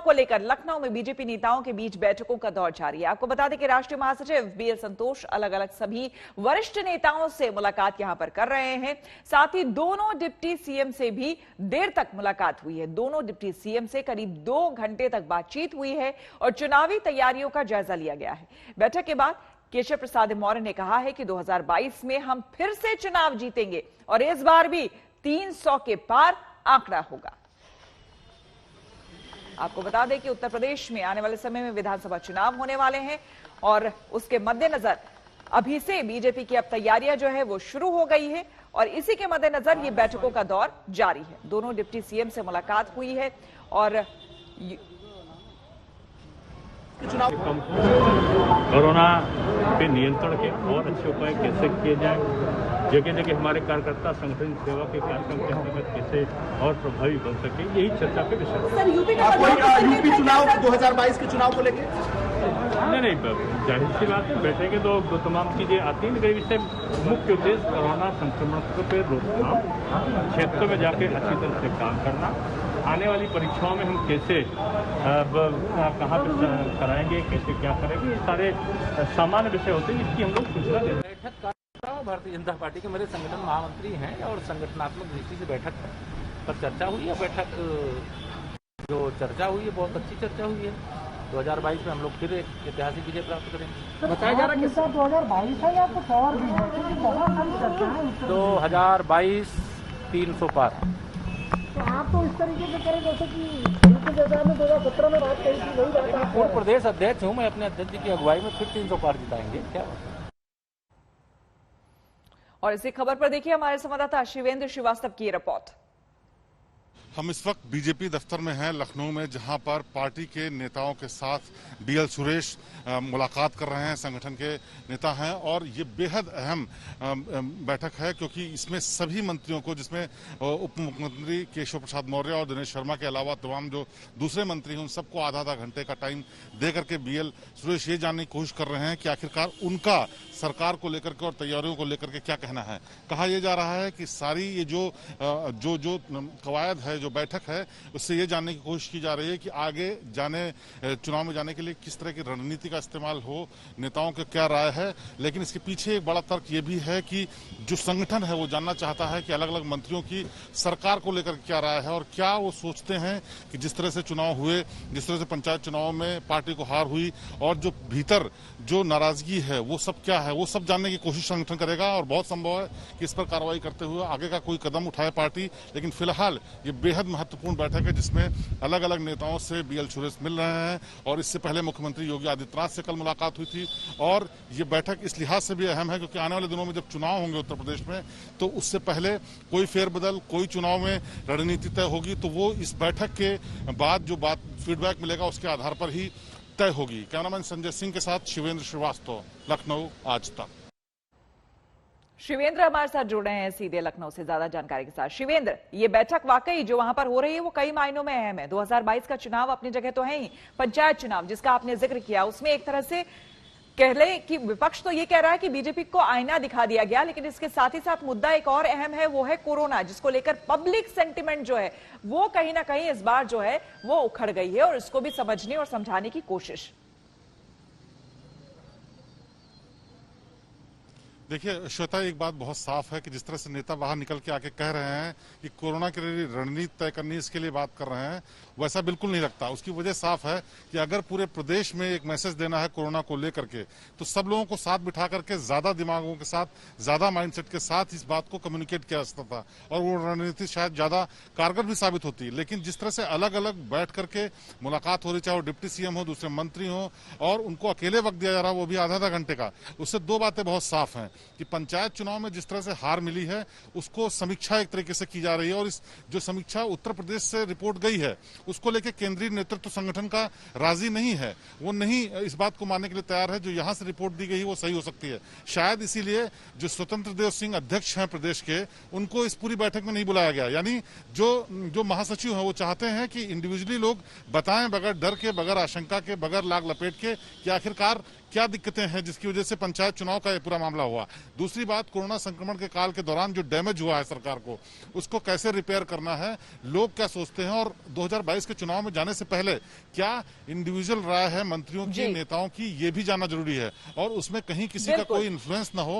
को लेकर लखनऊ में बीजेपी नेताओं के बीच बैठकों का दौर जारी है। आपको बता दें कि राष्ट्रीय महासचिव बीएल संतोष अलग अलग सभी वरिष्ठ नेताओं से मुलाकात यहां पर कर रहे हैं। साथ ही दोनों डिप्टी सीएम से भी देर तक मुलाकात हुई है। दोनों डिप्टी सीएम से करीब 2 घंटे तक बातचीत हुई है और चुनावी तैयारियों का जायजा लिया गया है। बैठक के बाद केशव प्रसाद मौर्य ने कहा है कि 2022 में हम फिर से चुनाव जीतेंगे और इस बार भी 300 के पार आंकड़ा होगा। आपको बता दें कि उत्तर प्रदेश में आने वाले समय में विधानसभा चुनाव होने वाले हैं और उसके मद्देनजर अभी से बीजेपी की अब तैयारियां जो है वो शुरू हो गई है और इसी के मद्देनजर ये बैठकों का दौर जारी है। दोनों डिप्टी सीएम से मुलाकात हुई है और कोरोना पे नियंत्रण के और अच्छे उपाय कैसे किए जाए, जगह जगह हमारे कार्यकर्ता संगठन सेवा के कार्यक्रम के अंतर्गत कैसे और प्रभावी बन सके, यही चर्चा के विषय है। यूपी चुनाव 2022 के चुनाव को लेकर नहीं, जाहिर सी बात है, बैठेंगे तो तमाम चीजें आती हैं, लेकिन इससे मुख्य उद्देश्य कोरोना संक्रमण पर रोकथाम, क्षेत्रों में जाके अच्छी तरह से काम करना, आने वाली परीक्षाओं में हम कैसे कहाँ पर कराएंगे, कैसे क्या करेंगे, ये सारे सामान्य विषय होते हैं जिसकी हम लोग सूचना देते हैं। बैठक का भारतीय जनता पार्टी के मेरे संगठन महामंत्री हैं और संगठनात्मक दृष्टि से बैठक पर चर्चा हुई है। बैठक जो चर्चा हुई है बहुत अच्छी चर्चा हुई है। 2022 में हम लोग फिर एक ऐतिहासिक विजय प्राप्त करेंगे। बताया जा रहा है कि 2022 है या कुछ और भी है, क्योंकि बहुत सारी चर्चा है। 2022 300 पार। तो आप तो इस तरीके से करें जैसे कि जैसा में 2017 में बात कही थी वही बात आप पूर्व प्रदेश अध्यक्ष हूँ मैं, अपने अध्यक्ष जी की अगुवाई में फिर 300 पार जिताएंगे। क्या और इसी खबर पर देखिए हमारे संवाददाता शिवेंद्र श्रीवास्तव की रिपोर्ट। हम इस वक्त बीजेपी दफ्तर में हैं लखनऊ में, जहां पर पार्टी के नेताओं के साथ बीएल सुरेश मुलाकात कर रहे हैं, संगठन के नेता हैं और ये बेहद अहम बैठक है क्योंकि इसमें सभी मंत्रियों को, जिसमें उप मुख्यमंत्री केशव प्रसाद मौर्य और दिनेश शर्मा के अलावा तमाम जो दूसरे मंत्री हैं उन सबको आधा आधा घंटे का टाइम दे करके बीएल सुरेश ये जानने की कोशिश कर रहे हैं कि आखिरकार उनका सरकार को लेकर के और तैयारियों को लेकर के क्या कहना है। कहा यह जा रहा है कि सारी ये जो कवायद है, जो बैठक है, उससे ये जानने की कोशिश की जा रही है कि आगे चुनाव में जाने के लिए किस तरह की रणनीति का इस्तेमाल हो, नेताओं की क्या राय है। लेकिन इसके पीछे एक बड़ा तर्क ये भी है कि जो संगठन है वो जानना चाहता है कि अलग अलग मंत्रियों की सरकार को लेकर क्या राय है और क्या वो सोचते हैं कि जिस तरह से चुनाव हुए, जिस तरह से पंचायत चुनाव में पार्टी को हार हुई और जो भीतर जो नाराजगी है वो सब क्या है, वो सब जानने की कोशिश संगठन करेगा और बहुत संभव है कि इस पर कार्रवाई करते हुए आगे का कोई कदम उठाए पार्टी। लेकिन फिलहाल ये बेहद महत्वपूर्ण बैठक है जिसमें अलग अलग नेताओं से बीएल सुरेश मिल रहे हैं और इससे पहले मुख्यमंत्री योगी आदित्यनाथ से कल मुलाकात हुई थी। और ये बैठक इस लिहाज से भी अहम है क्योंकि आने वाले दिनों में जब चुनाव होंगे उत्तर प्रदेश में तो उससे पहले कोई फेरबदल, कोई चुनाव में रणनीति तय होगी तो वो इस बैठक के बाद जो बात फीडबैक मिलेगा उसके आधार पर ही तय होगी। कैमरामैन संजय सिंह के साथ शिवेंद्र श्रीवास्तव, लखनऊ आज तक। शिवेंद्र हमारे साथ जुड़ रहे हैं सीधे लखनऊ से ज्यादा जानकारी के साथ। शिवेंद्र, ये बैठक वाकई जो वहां पर हो रही है वो कई मायनों में अहम है। 2022 का चुनाव अपनी जगह तो है ही, पंचायत चुनाव जिसका आपने जिक्र किया, उसमें एक तरह से कह ले कि विपक्ष तो ये कह रहा है कि बीजेपी को आईना दिखा दिया गया, लेकिन इसके साथ ही साथ मुद्दा एक और अहम है, वो है कोरोना, जिसको लेकर पब्लिक सेंटिमेंट जो है वो कहीं ना कहीं इस बार जो है वो उखड़ गई है और इसको भी समझने और समझाने की कोशिश। देखिए श्वेता, एक बात बहुत साफ है कि जिस तरह से नेता बाहर निकल के आके कह रहे हैं कि कोरोना के लिए रणनीति तय करनी, इसके लिए बात कर रहे हैं, वैसा बिल्कुल नहीं लगता। उसकी वजह साफ है कि अगर पूरे प्रदेश में एक मैसेज देना है कोरोना को लेकर के तो सब लोगों को साथ बिठा करके ज्यादा दिमागों के साथ, ज्यादा माइंडसेट के साथ इस बात को कम्युनिकेट किया जा सकता था और वो रणनीति शायद ज्यादा कारगर भी साबित होती। लेकिन जिस तरह से अलग अलग बैठ करके मुलाकात हो रही, चाहे वो डिप्टी सीएम हो, दूसरे मंत्री हो, और उनको अकेले वक्त दिया जा रहा वो भी आधा आधा घंटे का, उससे दो बातें बहुत साफ हैं कि पंचायत चुनाव में जिस तरह से हार मिली है उसको समीक्षा एक तरीके से की जा रही है और इस जो समीक्षा उत्तर प्रदेश से रिपोर्ट गई है उसको लेकर केंद्रीय नेतृत्व संगठन का राजी नहीं है। वो नहीं इस बात को मानने के लिए तैयार है जो यहां से रिपोर्ट दी गई वो सही हो सकती है। शायद इसीलिए जो स्वतंत्र देव सिंह अध्यक्ष हैं प्रदेश के, उनको इस पूरी बैठक में नहीं बुलाया गया। यानी जो महासचिव हैं वो चाहते हैं कि इंडिविजुअली लोग बताएं बगैर डर के, बगैर आशंका के, बगैर लाग लपेट के कि आखिरकार क्या दिक्कतें हैं जिसकी वजह से पंचायत चुनाव का ये पूरा मामला हुआ। दूसरी बात, कोरोना संक्रमण के काल के दौरान जो डैमेज हुआ है सरकार को, उसको कैसे रिपेयर करना है, लोग क्या सोचते हैं, और 2022 के चुनाव में जाने से पहले क्या इंडिविजुअल राय है मंत्रियों की, नेताओं की, ये भी जानना जरूरी है, और उसमें कहीं किसी का कोई इन्फ्लुएंस न हो।